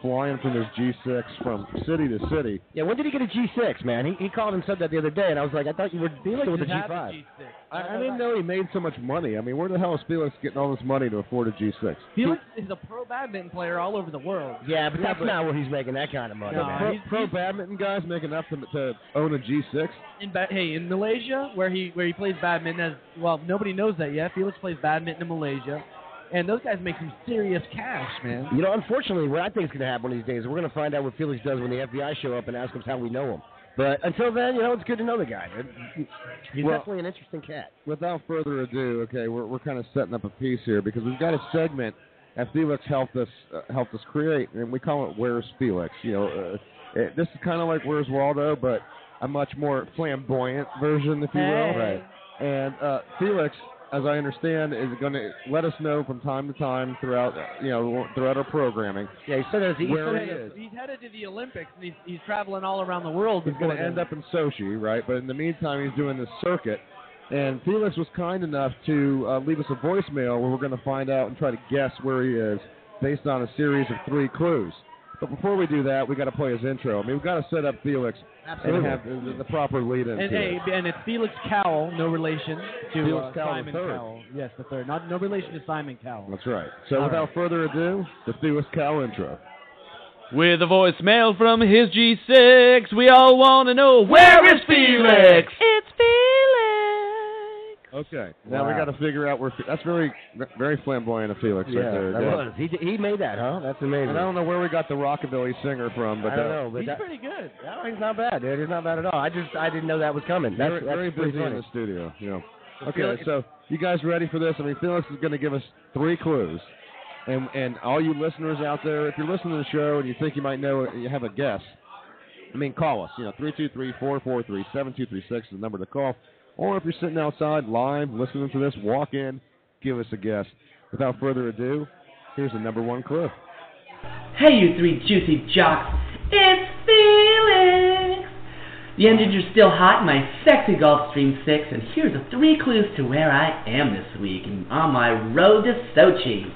flying from his G6 from city to city. Yeah, when did he get a G6, man? He called and said that the other day, and I was like, I thought you were still with a G5. I didn't know he made so much money. I mean, where the hell is Felix getting all this money to afford a G6? Felix is a pro badminton player all over the world. Yeah, but that's not where he's making that kind of money. No, pro badminton guys make enough to own a G6. In Malaysia, where he plays badminton, nobody knows that yet. Felix plays badminton in Malaysia. And those guys make some serious cash, man. You know, unfortunately, what I think is going to happen one of these days is we're going to find out what Felix does when the FBI show up and ask us how we know him. But until then, it's good to know the guy. He's definitely an interesting cat. Without further ado, okay, we're kind of setting up a piece here because we've got a segment that Felix helped us create, and we call it "Where's Felix?" This is kind of like "Where's Waldo," but a much more flamboyant version, if you will. Right. And Felix, as I understand, is going to let us know from time to time throughout our programming. Yeah, he said where he is. He's headed to the Olympics, and he's traveling all around the world. He's going to end up in Sochi, right? But in the meantime, he's doing this circuit. And Felix was kind enough to leave us a voicemail where we're going to find out and try to guess where he is based on a series of 3 clues. But before we do that, we got to play his intro. I mean, we've got to set up Felix and have the proper lead into it. And it's Felix Cowell, no relation to Felix Cowell Simon III. Cowell. Yes, the third. No relation to Simon Cowell. That's right. So without further ado, the Felix Cowell intro. With a voicemail from his G6, we all want to know, where is Felix? It's Felix. Okay, now we got to figure out where. That's very, very flamboyant of Felix right there. That was. He made that, huh? That's amazing. And I don't know where we got the rockabilly singer from, but I don't know. But he's pretty good. No, he's not bad, dude. He's not bad at all. I didn't know that was coming. That's very busy funny. in the studio. Okay, so you guys ready for this? I mean, Felix is going to give us 3 clues, and all you listeners out there, if you're listening to the show and you think you might know, you have a guess. I mean, call us. 323-443-7236 is the number to call. Or if you're sitting outside live listening to this, walk in, give us a guess. Without further ado, here's the number 1 clue. Hey, you 3 juicy jocks, it's Felix! The engines are still hot in my sexy Gulfstream 6, and here's the 3 clues to where I am this week and on my road to Sochi.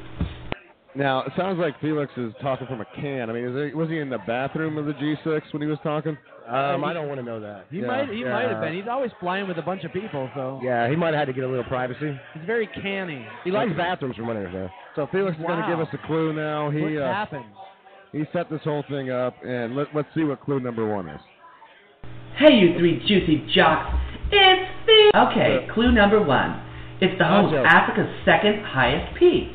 Now, it sounds like Felix is talking from a can. I mean, was he in the bathroom of the G6 when he was talking? I don't want to know that. He might have been. He's always flying with a bunch of people, so. Yeah, he might have had to get a little privacy. He's very canny. He likes bathrooms from what I understand. So Felix is going to give us a clue now. What happened? He set this whole thing up, and let's see what clue number 1 is. Hey, you 3 juicy jocks, it's Felix! Okay, clue number 1. It's the home of Africa's 2nd highest peak.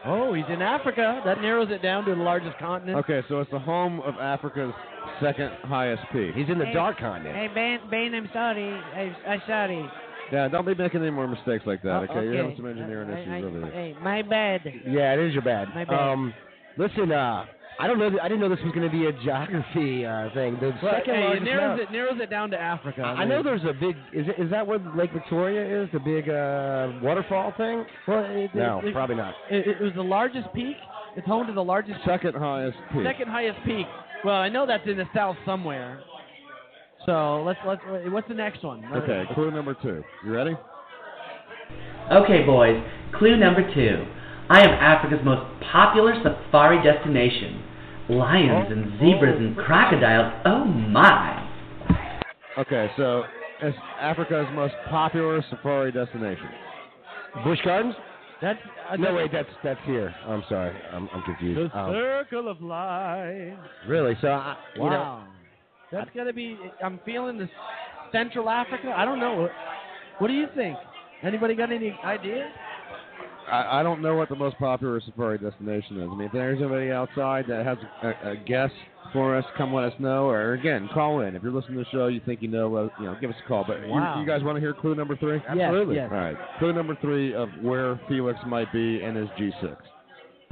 Oh, he's in Africa. That narrows it down to the largest continent. Okay, so it's the home of Africa's 2nd highest peak. He's in the dark continent. Hey, Ben, I'm sorry. I'm sorry. Yeah, don't be making any more mistakes like that, okay? You're having some engineering issues over there. Hey, my bad. Yeah, it is your bad. My bad. Listen, I don't know. I didn't know this was going to be a geography thing. The second largest it narrows it down to Africa. I know there's a big. Is that what Lake Victoria is? The big waterfall thing? Well, probably not. It was the largest peak. It's home to the largest. 2nd highest peak. 2nd highest peak. Well, I know that's in the south somewhere. So let's. What's the next one? Okay, clue number 2. You ready? Okay, boys. Clue number 2. I am Africa's most popular safari destination. Lions and zebras and crocodiles. Oh my! Okay, so it's Africa's most popular safari destination. Busch Gardens? That's that's here. I'm sorry, I'm confused. The Circle of Life. Really? So wow. That's gotta be. I'm feeling this Central Africa. I don't know. What do you think? Anybody got any ideas? I don't know what the most popular safari destination is. I mean, if there's anybody outside that has a guess for us, come let us know. Or, again, call in. If you're listening to the show, you think you know, give us a call. But you guys want to hear clue number 3? Absolutely. Yes. All right. Clue number 3 of where Felix might be in his G6.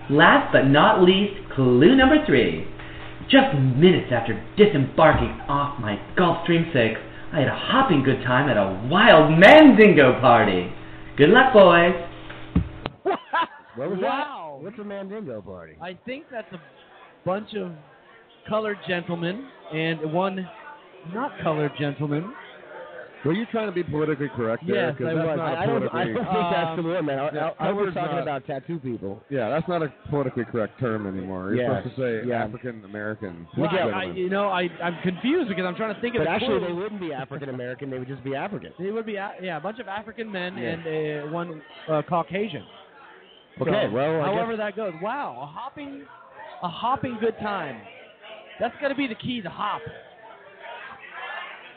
Last but not least, clue number 3. Just minutes after disembarking off my Gulfstream 6, I had a hopping good time at a wild mandingo party. Good luck, boys. What was wow. that? What's a mandingo party? I think that's a bunch of colored gentlemen and one not colored gentleman Were you trying to be politically correct there? Yes, 'Cause I that's was. not a I don't politically- think that's the one, man. I was Howard's talking not- about tattoo people. Yeah, that's not a politically correct term anymore. You're Yeah, supposed to say yeah. African American. Well, gentleman. I'm confused because I'm trying to think of But the actually, clue. they wouldn't be African American. They would just be African. They would be, a bunch of African men and one Caucasian. Okay, So, well, however that goes. Wow, a hopping good time. That's got to be the key to hop.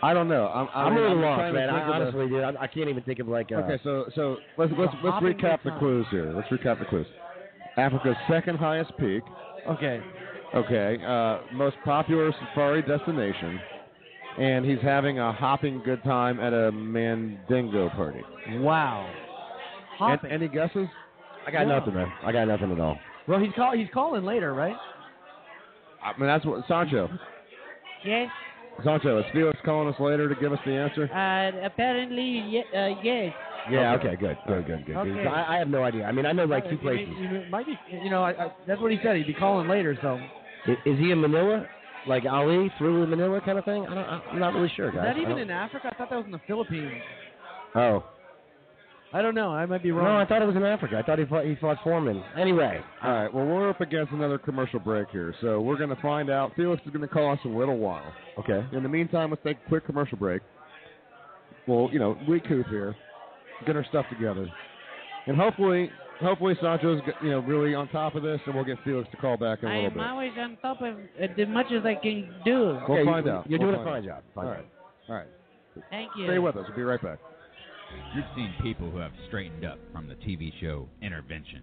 I don't know. I'm a little lost, trying to man. think of Honestly, dude, I can't even think of like. Okay, so let's hopping recap the good clues here. Let's recap the clues. Africa's second highest peak. Okay. Okay, most popular safari destination, and he's having a hopping good time at a Mandingo party. Wow. Hopping. Any guesses? I got nothing, man. I got nothing at all. Well, he's calling later, right? I mean, that's what Sancho. Yes. Sancho, is Felix calling us later to give us the answer? Apparently, yes. Yeah. Okay. Good. Okay. I have no idea. I mean, I know like two places. He might be, that's what he said. He'd be calling later, so. Is he in Manila? Like Ali through Manila kind of thing? I'm not really sure, Is guys. that even in Africa? I thought that was in the Philippines. Oh. I don't know. I might be wrong. No, I thought it was in Africa. I thought he fought Foreman. Anyway. All right, well, we're up against another commercial break here, so we're going to find out. Felix is going to call us in a little while. Okay. In the meantime, let's take a quick commercial break. We'll, recoup here, get our stuff together. And hopefully Sancho's, really on top of this, and we'll get Felix to call back in a little bit. I'm always on top of as much as I can do. We'll find out. You're We'll doing a find fine out. job. All right. Thank you. Stay with us. We'll be right back. You've seen people who have straightened up from the TV show Intervention.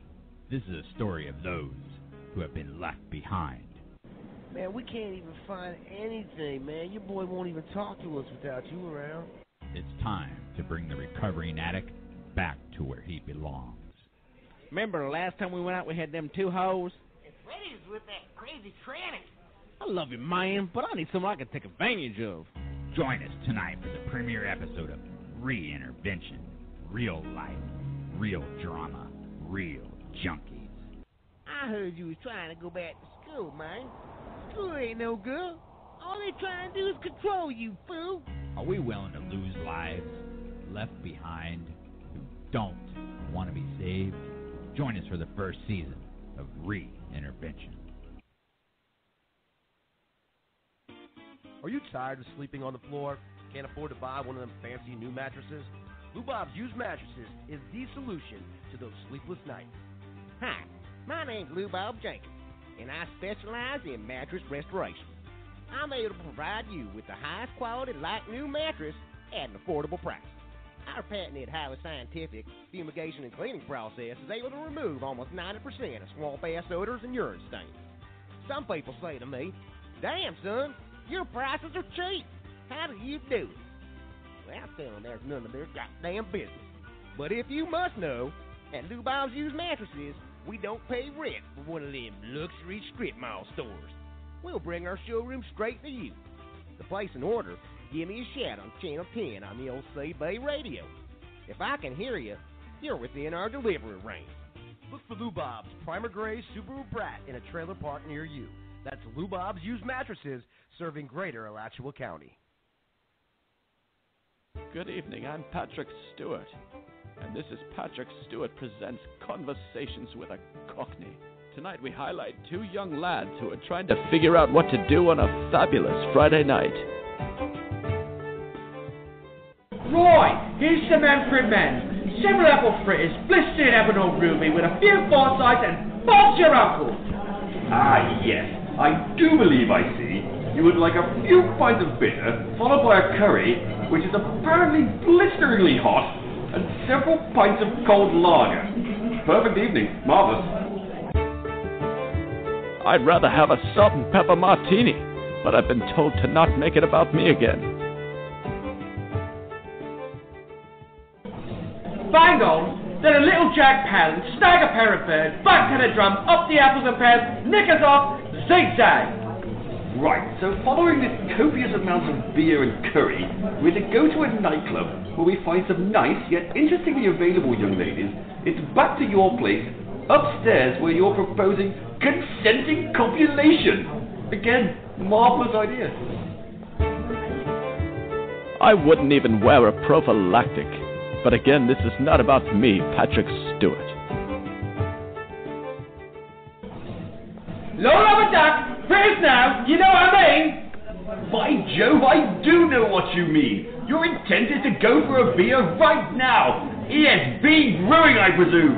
This is a story of those who have been left behind. Man, we can't even find anything, man. Your boy won't even talk to us without you around. It's time to bring the recovering addict back to where he belongs. Remember the last time we went out, we had them two hoes? And Freddy's with that crazy tranny. I love you, man, but I need someone I can take advantage of. Join us tonight for the premiere episode of Reintervention. Real life, real drama, real junkies. I heard you was trying to go back to school, man. School ain't no good. All they trying to do is control you, fool. Are we willing to lose lives left behind who don't want to be saved? Join us for the first season of Reintervention. Are you tired of sleeping on the floor? Can't afford to buy one of them fancy new mattresses? Lou Bob's Used Mattresses is the solution to those sleepless nights. Hi, my name's Lou Bob Jenkins, and I specialize in mattress restoration. I'm able to provide you with the highest quality, like new mattress at an affordable price. Our patented, highly scientific fumigation and cleaning process is able to remove almost 90% of swamp ass odors and urine stains. Some people say to me, "Damn, son, your prices are cheap. How do you do it?" Well, I tell them there's none of their goddamn business. But if you must know, at Lou Bob's Used Mattresses, we don't pay rent for one of them luxury strip mall stores. We'll bring our showroom straight to you. To place an order, give me a shout on Channel 10 on the old Sea Bay radio. If I can hear you, you're within our delivery range. Look for Lou Bob's Primer Gray Subaru Brat in a trailer park near you. That's Lou Bob's Used Mattresses, serving greater Alachua County. Good evening, I'm Patrick Stewart, and this is Patrick Stewart Presents Conversations with a Cockney. Tonight we highlight two young lads who are trying to figure out what to do on a fabulous Friday night. Right, here's some Manfred Men. Several apple fritters, blistered Evernote ruby with a few foresights and Bob's your uncle. Ah, yes, I do believe I see. You would like a few pints of beer, followed by a curry, which is apparently blisteringly hot, and several pints of cold lager. Perfect evening, marvelous. I'd rather have a salt and pepper martini, but I've been told to not make it about me again. Bang on, then a little Jack Palin, snag a pair of birds, back to the drum, up the apples and pears, knickers off, zigzag. Right, so following this copious amount of beer and curry, we're to go to a nightclub where we find some nice yet interestingly available young ladies. It's back to your place, upstairs where you're proposing consenting copulation. Again, marvelous idea. I wouldn't even wear a prophylactic. But again, this is not about me, Patrick Stewart. Load up a duck, first now, you know what I mean? By Jove, I do know what you mean. Your intent is to go for a beer right now. ESB Brewing, I presume.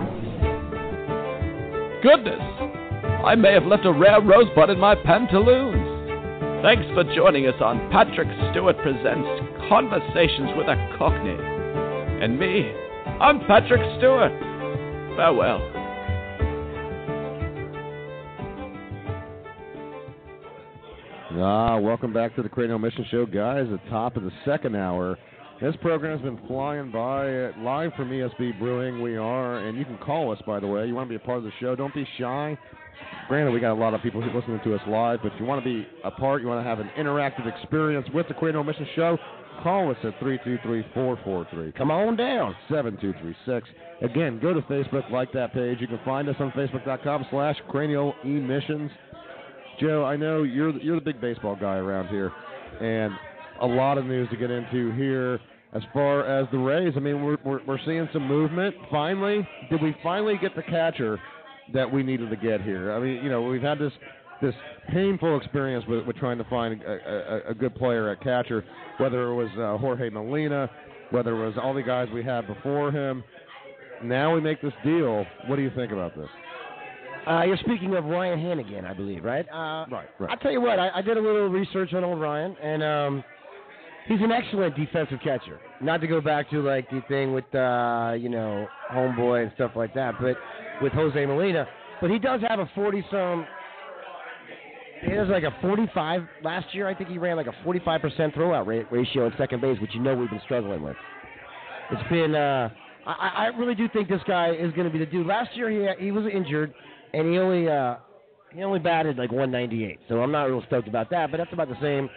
Goodness, I may have left a rare rosebud in my pantaloons. Thanks for joining us on Patrick Stewart Presents Conversations with a Cockney. And me, I'm Patrick Stewart. Farewell. Welcome back to the Cranial Mission Show, guys. At the top of the second hour. This program has been flying by live from ESB Brewing. We are, and you can call us, by the way. You want to be a part of the show, don't be shy. Granted, we got a lot of people listening to us live, but if you want to be a part, you want to have an interactive experience with the Cranial Mission Show, call us at 323-443. Come on down. 7236. Again, go to Facebook, like that page. You can find us on Facebook.com/Cranial Emissions. Joe, I know you're the big baseball guy around here, and a lot of news to get into here as far as the Rays. I mean, we're seeing some movement. Finally, did we finally get the catcher that we needed to get here? I mean, you know, we've had this painful experience with trying to find a good player at catcher, whether it was Jorge Molina, whether it was all the guys we had before him. Now we make this deal. What do you think about this? You're speaking of Ryan Hannigan, I believe, right? Right. I'll tell you what, I did a little research on old Ryan, and he's an excellent defensive catcher. Not to go back to, like, the thing with, Homeboy and stuff like that, but with Jose Molina. But he does have a 40-some. He has like a 45 last year. I think he ran like a 45% throwout ratio at second base, which we've been struggling with. It's been, I really do think this guy is going to be the dude. Last year he was injured. And he only batted like 198, so I'm not real stoked about that. But that's about the same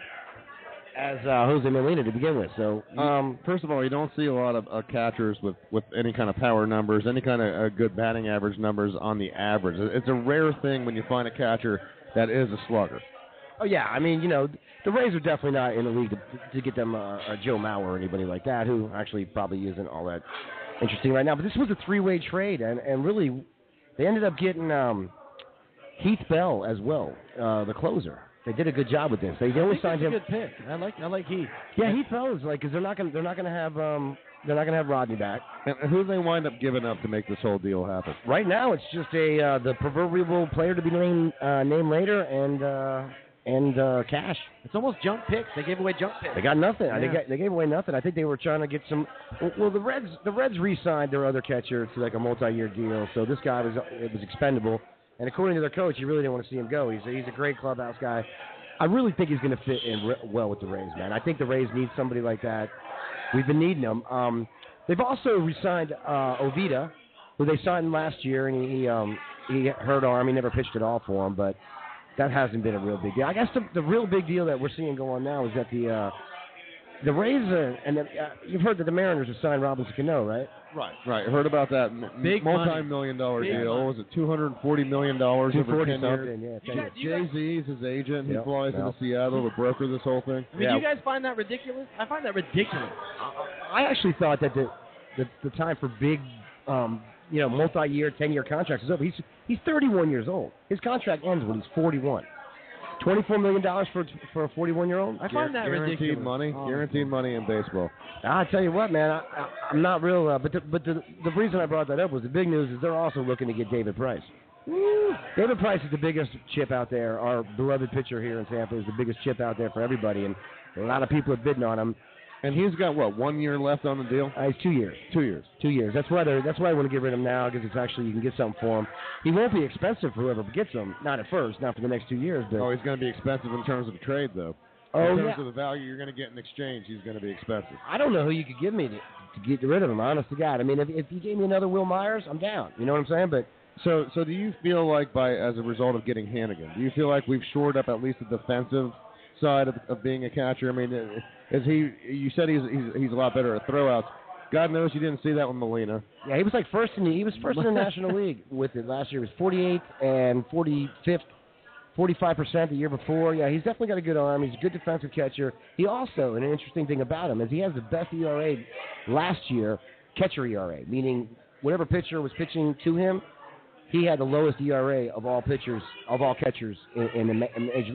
as Jose Molina to begin with. So first of all, you don't see a lot of catchers with any kind of power numbers, any kind of good batting average numbers on the average. It's a rare thing when you find a catcher that is a slugger. Oh yeah, I mean, the Rays are definitely not in the league to get them a Joe Mauer or anybody like that, who actually probably isn't all that interesting right now. But this was a three-way trade, and really. They ended up getting Heath Bell as well, the closer. They did a good job with this. They only signed him. That's a good pick. I like Heath. Yeah, Heath Bell is because they're not gonna have Rodney back. And who do they wind up giving up to make this whole deal happen? Right now, it's just the proverbial player to be named later and cash. It's almost junk picks. They gave away junk picks. They got nothing. Yeah. They gave away nothing. I think they were trying to get some. Well, the Reds re-signed their other catcher to like a multi-year deal. So this guy was expendable. And according to their coach, you really didn't want to see him go. He's a great clubhouse guy. I really think he's going to fit in well with the Rays, man. I think the Rays need somebody like that. We've been needing them. They've also re-signed Oviedo, who they signed last year, and he hurt arm. He never pitched at all for him, but. That hasn't been a real big deal. I guess the real big deal that we're seeing go on now is that the Rays you've heard that the Mariners have signed Robinson Cano, right? Right. Heard about that big multi-million-dollar deal. Was it $240 million over 10 years? Yeah. Jay-Z is his agent. He flies into Seattle to broker this whole thing. I mean, do you guys find that ridiculous? I find that ridiculous. I actually thought that the time for big multi-year, 10-year contracts is over. He's 31 years old. His contract ends when he's 41. $24 million for a 41-year-old? I find that ridiculous. Guaranteed money in baseball. I'll tell you what, man. I'm not real. But the reason I brought that up was the big news is they're also looking to get David Price. Woo. David Price is the biggest chip out there. Our beloved pitcher here in Tampa is the biggest chip out there for everybody, and a lot of people are bidding on him. And he's got, 1 year left on the deal? He's 2 years. 2 years. 2 years. That's why I want to get rid of him now, because it's actually you can get something for him. He won't be expensive for whoever gets him. Not at first, not for the next 2 years. But he's going to be expensive in terms of trade, though. In terms of the value you're going to get in exchange, he's going to be expensive. I don't know who you could give me to get rid of him, honest to God. I mean, if you gave me another Will Myers, I'm down. You know what I'm saying? But So do you feel like as a result of getting Hannigan, do you feel like we've shored up at least the defensive side of being a catcher? I mean, is he? You said he's a lot better at throwouts. God knows you didn't see that with Molina. Yeah, he was first in the National League with it last year. He was 48th and 45th 45% the year before. Yeah, he's definitely got a good arm. He's a good defensive catcher. He also, and an interesting thing about him, is he has the best ERA last year, catcher ERA, meaning whatever pitcher was pitching to him, he had the lowest ERA of all pitchers, of all catchers in the Major